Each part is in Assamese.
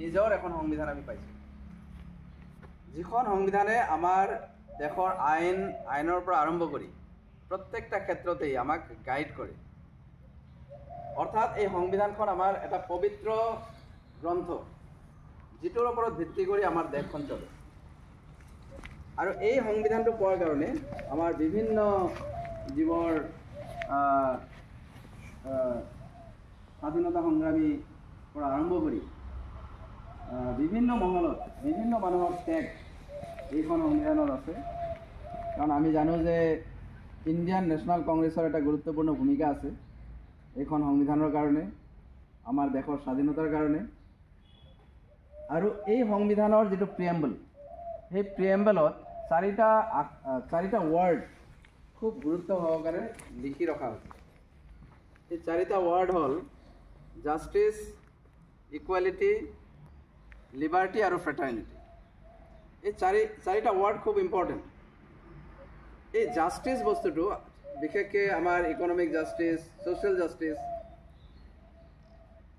নিজৰ এখন সংবিধান আমি পাইছোঁ, যিখন সংবিধানে আমাৰ দেশৰ আইনৰ পৰা আৰম্ভ কৰি প্ৰত্যেকটা ক্ষেত্ৰতেই আমাক গাইড কৰে। অৰ্থাৎ এই সংবিধানখন আমাৰ এটা পবিত্ৰ গ্ৰন্থ, যিটোৰ ওপৰত ভিত্তি কৰি আমাৰ দেশখন চলে। আৰু এই সংবিধানটো পোৱাৰ কাৰণে আমাৰ বিভিন্ন জীৱৰ স্বাধীনতা সংগ্ৰামীৰ পৰা আৰম্ভ কৰি বিভিন্ন মহলত বিভিন্ন মানুহৰ ত্যাগ এইখন সংবিধানত আছে। কাৰণ আমি জানো যে ইণ্ডিয়ান নেশ্যনেল কংগ্ৰেছৰ এটা গুৰুত্বপূৰ্ণ ভূমিকা আছে এইখন সংবিধানৰ কাৰণে, আমাৰ দেশৰ স্বাধীনতাৰ কাৰণে। আৰু এই সংবিধানৰ যিটো প্ৰিএম্বল, সেই প্ৰিএম্বলত চাৰিটা ৱৰ্ড খুব গুৰুত্ব সহকাৰে লিখি ৰখা হৈছে। এই চাৰিটা ৱৰ্ড হ'ল জাষ্টিছ, ইকুৱেলিটি, লিবাৰ্টি আৰু ফ্ৰেটাৰ্নিটি। এই চাৰিটা ৱৰ্ড খুব ইম্পৰ্টেণ্ট। এই জাষ্টিছ বস্তুটো বিশেষকৈ আমাৰ ইকনমিক জাষ্টিছ, ছ'চিয়েল জাষ্টিছ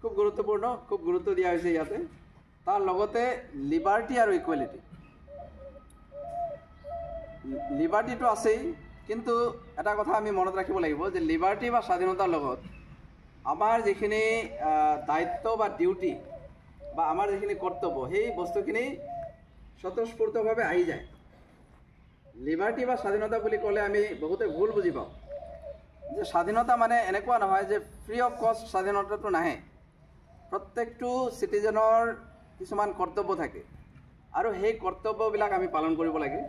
খুব গুৰুত্বপূৰ্ণ, খুব গুৰুত্ব দিয়া হৈছে ইয়াতে। তাৰ লগতে লিবাৰ্টি আৰু ইকুৱেলিটি, লিবাৰ্টিটো আছেই, কিন্তু এটা কথা আমি মনত ৰাখিব লাগিব যে লিবাৰ্টি বা স্বাধীনতাৰ লগত আমাৰ যিখিনি দায়িত্ব বা ডিউটি বা আমাৰ যিখিনি কৰ্তব্য, সেই বস্তুখিনি স্বতঃস্ফূৰ্তভাৱে আহি যায়। লিবাৰ্টি বা স্বাধীনতা বুলি ক'লে আমি বহুতে ভুল বুজি পাওঁ যে স্বাধীনতা মানে এনেকুৱা নহয় যে ফ্ৰী অফ কষ্ট স্বাধীনতাটো নাহে। প্ৰত্যেকটো চিটিজেনৰ কিছুমান কৰ্তব্য থাকে আৰু সেই কৰ্তব্যবিলাক আমি পালন কৰিব লাগে,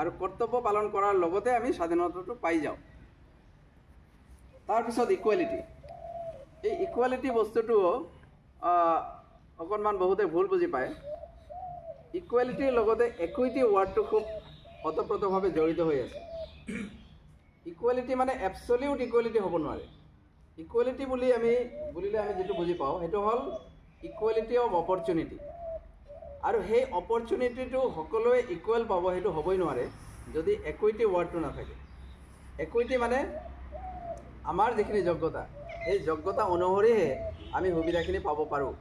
আৰু কৰ্তব্য পালন কৰাৰ লগতে আমি স্বাধীনতাটো পাই যাওঁ। তাৰপিছত ইকুৱেলিটি। এই ইকুৱেলিটি বস্তুটো অকণমান বহুতে ভুল বুজি পায়। ইকুৱেলিটিৰ লগতে একুইটি ৱাৰ্ডটো খুব ওতঃপ্ৰোতভাৱে জড়িত হৈ আছে। ইকুৱেলিটি মানে এবছলিউট ইকুৱেলিটি হ'ব নোৱাৰে। ইকুৱেলিটি বুলিলে আমি যিটো বুজি পাওঁ সেইটো হ'ল ইকুৱেলিটি অফ অপৰচুনিটি। আৰু সেই অপৰচুনিটিটো সকলোৱে ইকুৱেল পাব সেইটো হ'বই নোৱাৰে যদি একুইটি ৱাৰ্ডটো নাথাকে। একুইটি মানে আমাৰ যিখিনি যোগ্যতা, সেই যোগ্যতা অনুসৰিহে আমি সুবিধাখিনি পাব পাৰোঁ।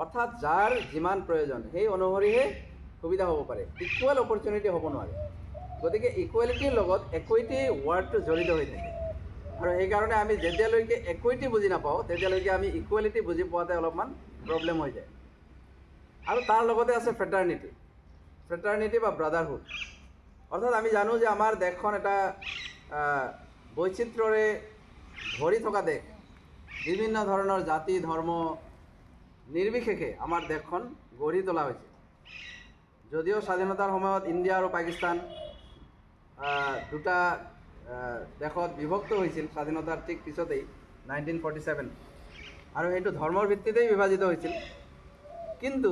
অৰ্থাৎ যাৰ যিমান প্ৰয়োজন সেই অনুসৰিহে সুবিধা হ'ব পাৰে, ইকুৱেল অপৰচুনিটি হ'ব নোৱাৰে। গতিকে ইকুৱেলিটিৰ লগত একুইটি ৱাৰ্ডটো জড়িত হৈ থাকে। আৰু সেইকাৰণে আমি যেতিয়ালৈকে একুইটি বুজি নাপাওঁ তেতিয়ালৈকে আমি ইকুৱেলিটি বুজি পোৱাতে অলপমান প্ৰব্লেম হৈ যায়। আৰু তাৰ লগতে আছে ফ্ৰেটাৰ্নিটি বা ব্ৰাদাৰহুড। অৰ্থাৎ আমি জানো যে আমাৰ দেশখন এটা বৈচিত্ৰ্যৰে ভৰি থকা দেশ। বিভিন্ন ধৰণৰ জাতি ধৰ্ম নিৰ্বিশেষে আমাৰ দেশখন গঢ়ি তোলা হৈছে। যদিও স্বাধীনতাৰ সময়ত ইণ্ডিয়া আৰু পাকিস্তান দুটা দেশত বিভক্ত হৈছিল স্বাধীনতাৰ ঠিক পিছতেই 1947, আৰু সেইটো ধৰ্মৰ ভিত্তিতেই বিভাজিত হৈছিল। কিন্তু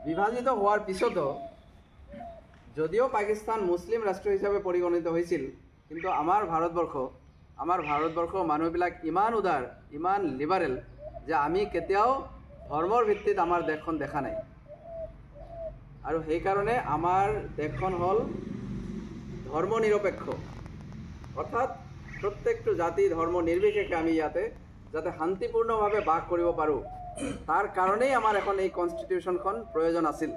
বিভাজিত হোৱাৰ পিছতো যদিও পাকিস্তান মুছলিম ৰাষ্ট্ৰ হিচাপে পৰিগণিত হৈছিল, কিন্তু আমাৰ ভাৰতবৰ্ষৰ মানুহবিলাক ইমান উদাৰ, ইমান লিবাৰেল যে আমি কেতিয়াও ধৰ্মৰ ভিত্তিত আমাৰ দেশখন দেখা নাই। আৰু সেইকাৰণে আমাৰ দেশখন হ'ল ধৰ্ম নিৰপেক্ষ। অৰ্থাৎ প্ৰত্যেকটো জাতি ধৰ্ম নিৰ্বিশেষে আমি ইয়াতে যাতে শান্তিপূৰ্ণভাৱে বাস কৰিব পাৰোঁ, তাৰ কাৰণেই আমাৰ এখন এই কনষ্টিটিউশ্যনখন প্ৰয়োজন আছিল।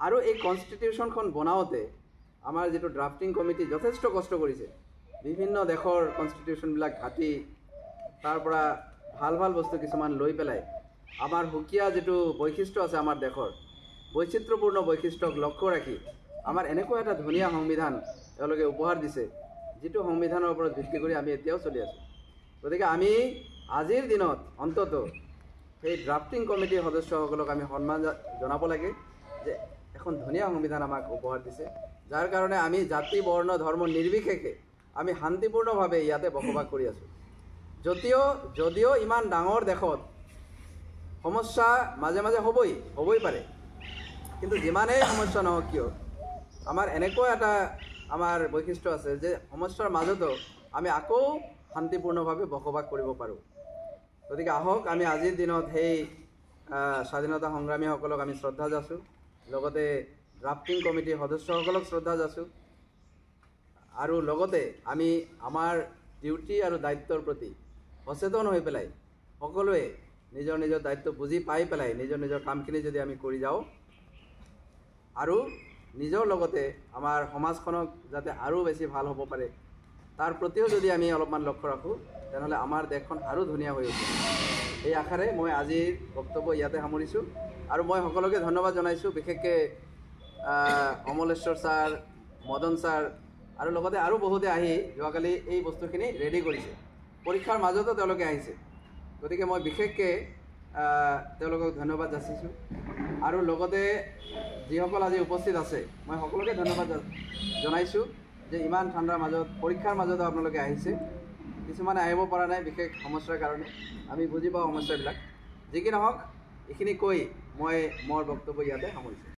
আৰু এই কনষ্টিটিউশ্যনখন বনাওঁতে আমাৰ যিটো ড্ৰাফটিং কমিটি যথেষ্ট কষ্ট কৰিছে। বিভিন্ন দেশৰ কনষ্টিটিউশ্যনবিলাক ঘাটি তাৰ পৰা ভাল বস্তু কিছুমান লৈ পেলাই আমাৰ সুকীয়া যিটো বৈশিষ্ট্য আছে আমাৰ দেশৰ, বৈচিত্ৰ্যপূৰ্ণ বৈশিষ্ট্যক লক্ষ্য ৰাখি আমাৰ এনেকুৱা এটা ধুনীয়া সংবিধান তেওঁলোকে উপহাৰ দিছে, যিটো সংবিধানৰ ওপৰত ভিত্তি কৰি আমি এতিয়াও চলি আছোঁ। গতিকে আমি আজিৰ দিনত অন্তত সেই ড্ৰাফটিং কমিটিৰ সদস্যসকলক আমি সন্মান জনাব লাগে যে এখন ধুনীয়া সংবিধান আমাক উপহাৰ দিছে, যাৰ কাৰণে আমি জাতি বৰ্ণ ধৰ্ম নিৰ্বিশেষে আমি শান্তিপূৰ্ণভাৱে ইয়াতে বসবাস কৰি আছোঁ। যদিও ইমান ডাঙৰ দেশত সমস্যা মাজে মাজে হ'বই পাৰে, কিন্তু যিমানেই সমস্যা নহওক কিয় আমাৰ এনেকুৱা এটা আমাৰ বৈশিষ্ট্য আছে যে সমস্যাৰ মাজতো আমি আকৌ শান্তিপূৰ্ণভাৱে বসবাস কৰিব পাৰোঁ। গতিকে আহক আমি আজিৰ দিনত সেই স্বাধীনতা সংগ্ৰামীসকলক আমি শ্ৰদ্ধা যাচোঁ, লগতে ড্ৰাফটিং কমিটিৰ সদস্যসকলক শ্ৰদ্ধা যাচোঁ, আৰু লগতে আমি আমাৰ ডিউটি আৰু দায়িত্বৰ প্ৰতি সচেতন হৈ পেলাই সকলোৱে নিজৰ নিজৰ দায়িত্ব বুজি পাই পেলাই নিজৰ নিজৰ কামখিনি যদি আমি কৰি যাওঁ আৰু নিজৰ লগতে আমাৰ সমাজখনক যাতে আৰু বেছি ভাল হ'ব পাৰে তাৰ প্ৰতিও যদি আমি অলপমান লক্ষ্য ৰাখোঁ তেনেহ'লে আমাৰ দেশখন আৰু ধুনীয়া হৈ উঠিব। এই আশাৰে মই আজিৰ বক্তব্য ইয়াতে সামৰিছোঁ আৰু মই সকলোকে ধন্যবাদ জনাইছোঁ, বিশেষকৈ অমলেশ্বৰ ছাৰ, মদন ছাৰ আৰু লগতে আৰু বহুতে আহি যোৱাকালি এই বস্তুখিনি ৰেডি কৰিছে। পৰীক্ষাৰ মাজতো তেওঁলোকে আহিছে, গতিকে মই বিশেষকৈ তেওঁলোকক ধন্যবাদ যাচিছোঁ আৰু লগতে যিসকল আজি উপস্থিত আছে মই সকলোকে ধন্যবাদ জনাইছোঁ যে ইমান ঠাণ্ডাৰ মাজত পৰীক্ষাৰ মাজতো আপোনালোকে আহিছে। কিছুমানে আহিব পৰা নাই বিশেষ সমস্যাৰ কাৰণে, আমি বুজি পাওঁ সমস্যাবিলাক। যি কি নহওক এইখিনি কৈ মই মোৰ বক্তব্য ইয়াতে সামৰিছোঁ।